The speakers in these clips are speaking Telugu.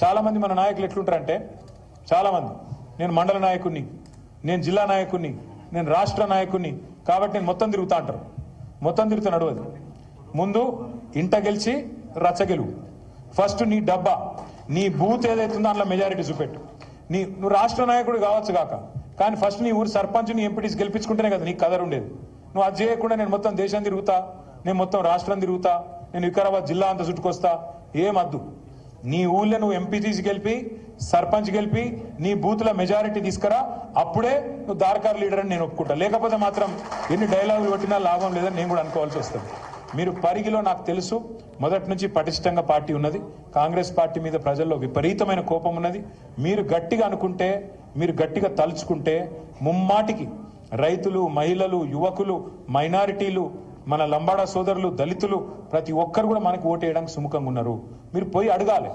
చాలా మంది మన నాయకులు ఎట్లుంటారంటే చాలా మంది నేను మండల నాయకుడిని, నేను జిల్లా నాయకుడిని, నేను రాష్ట్ర నాయకుడిని కాబట్టి నేను మొత్తం తిరుగుతా అంటారు. మొత్తం తిరుగుతా నడవదు. ముందు ఇంట గెలిచి రచ్చ గెలువు. ఫస్ట్ నీ డబ్బా, నీ బూత్ ఏదైతుందో అందులో మెజారిటీ చూపెట్టు. నువ్వు రాష్ట్ర నాయకుడు కావచ్చు కాక, కానీ ఫస్ట్ నీ ఊరు సర్పంచ్ని ఎంపీటీస్ గెలిపించుకుంటేనే కదా నీకు కదర్ ఉండేది. నువ్వు అది చేయకుండా నేను మొత్తం దేశం తిరుగుతా, నేను మొత్తం రాష్ట్రం తిరుగుతా, నేను వికారాబాద్ జిల్లా అంతా చుట్టుకొస్తా, ఏమద్దు. నీ ఊళ్ళో నువ్వు ఎంపీటీసీ గెలిపి, సర్పంచ్ గెలిపి, నీ బూత్ల మెజారిటీ తీసుకురా, అప్పుడే నువ్వు దార్కార్ లీడర్ అని నేను ఒప్పుకుంటా. లేకపోతే మాత్రం ఎన్ని డైలాగులు కొట్టినా లాభం లేదని నేను కూడా అనుకోవాల్సి వస్తుంది. మీరు పరిగిలో నాకు తెలుసు మొదటి నుంచి పటిష్టంగా పార్టీ ఉన్నది. కాంగ్రెస్ పార్టీ మీద ప్రజల్లో విపరీతమైన కోపం ఉన్నది. మీరు గట్టిగా అనుకుంటే, మీరు గట్టిగా తలుచుకుంటే ముమ్మాటికి రైతులు, మహిళలు, యువకులు, మైనారిటీలు, మన లంబాడా సోదరులు, దళితులు ప్రతి ఒక్కరు కూడా మనకు ఓటు వేయడానికి సుముఖంగా ఉన్నారు. మీరు పోయి అడగాలి,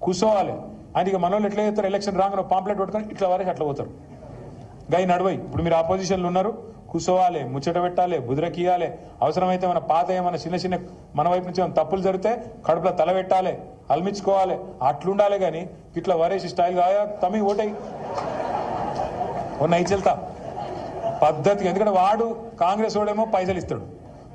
కూర్చోవాలి. ఆయనకి మనోళ్ళు ఎట్లా చేస్తారు, ఎలక్షన్ రాగానే పాంప్లెట్ పట్టుకొని ఇట్లా వరకు అట్లా పోతారు. గై నడవై. ఇప్పుడు మీరు ఆపోజిషన్లు ఉన్నారు, కూర్చోవాలి, ముచ్చట పెట్టాలి, బుద్రకియాలి. అవసరమైతే మన పాత ఏమైనా చిన్న చిన్న మన వైపు నుంచి ఏమైనా తప్పులు జరిగితే కడుపులో తల పెట్టాలి, అల్మించుకోవాలి. అట్లుండాలి. కానీ ఇట్లా వరేసి స్టైల్ కాయా తమి ఓటై నైట్ వెళ్తా పద్ధతి. ఎందుకంటే వాడు కాంగ్రెస్ వాడేమో పైసలు ఇస్తాడు,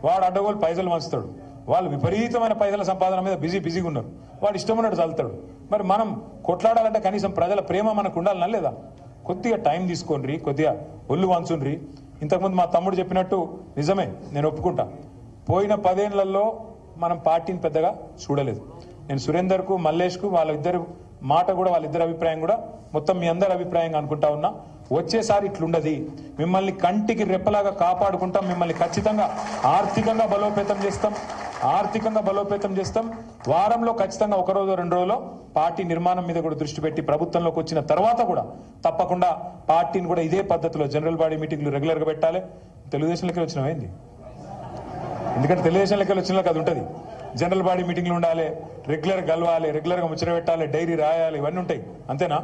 వాడు అడ్డగోలు పైసలు మంచుతాడు. వాళ్ళు విపరీతమైన పైసల సంపాదన మీద బిజీగా ఉన్నారు. వాడు ఇష్టం ఉన్నట్టు చల్లుతాడు. మరి మనం కొట్లాడాలంటే కనీసం ప్రజల ప్రేమ మనకు ఉండాలన్నా లేదా? కొద్దిగా టైం తీసుకోండి, కొద్దిగా ఒళ్ళు వంచుండ్రి. ఇంతకుముందు మా తమ్ముడు చెప్పినట్టు నిజమే, నేను ఒప్పుకుంటా. పోయిన 10 ఏళ్లలో మనం పార్టీని పెద్దగా చూడలేదు. నేను సురేందర్కు, మల్లేష్కు వాళ్ళిద్దరు మాట కూడా, వాళ్ళిద్దరి అభిప్రాయం కూడా మొత్తం మీ అందరి అభిప్రాయంగా అనుకుంటా ఉన్నా. వచ్చేసారి ఇట్లుండది. మిమ్మల్ని కంటికి రెప్పలాగా కాపాడుకుంటాం. మిమ్మల్ని ఖచ్చితంగా ఆర్థికంగా బలోపేతం చేస్తాం. వారంలో ఖచ్చితంగా 1 రోజు 2 రోజుల్లో పార్టీ నిర్మాణం మీద కూడా దృష్టి పెట్టి ప్రభుత్వంలోకి వచ్చిన తర్వాత కూడా తప్పకుండా పార్టీని కూడా ఇదే పద్ధతిలో జనరల్ బాడీ మీటింగ్లు రెగ్యులర్గా పెట్టాలి. తెలుగుదేశంలోకి వచ్చినవేంది? ఎందుకంటే తెలుగుదేశంలోకి వచ్చిన అది ఉంటుంది. జనరల్ బాడీ మీటింగ్లు ఉండాలి, రెగ్యులర్గా కలవాలి, రెగ్యులర్గా ముచ్చట పెట్టాలి, డైరీ రాయాలి, ఇవన్నీ ఉంటాయి. అంతేనా?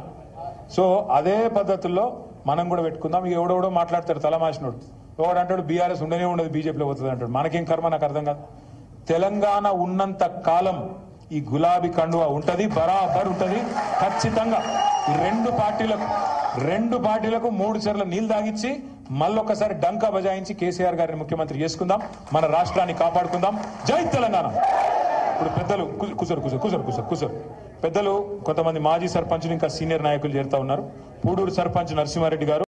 సో అదే పద్ధతుల్లో మనం కూడా పెట్టుకుందాం. ఇక ఎవడెవడో మాట్లాడతాడు తలమాసినోడు. ఎవడు అంటాడు బీఆర్ఎస్ ఉండనే ఉండదు, బీజేపీలో పోతుంది అంటాడు. మనకేం కర్మ, నాకు అర్థం కాదు. తెలంగాణ ఉన్నంత కాలం ఈ గులాబీ కండువా ఉంటుంది, బరాబర్ ఉంటుంది. ఖచ్చితంగా ఈ రెండు పార్టీలకు 3 చెర్ల నీళ్లు తాగిచ్చి మళ్ళొక్కసారి డంకా బజాయించి కేసీఆర్ గారిని ముఖ్యమంత్రి చేసుకుందాం. మన రాష్ట్రాన్ని కాపాడుకుందాం. జై తెలంగాణ. ఇప్పుడు పెద్దలు కూసరు పెద్దలు కొంతమంది మాజీ సర్పంచులు ఇంకా సీనియర్ నాయకులు చేరుతా ఉన్నారు. పూడూరు సర్పంచ్ నరసింహారెడ్డి గారు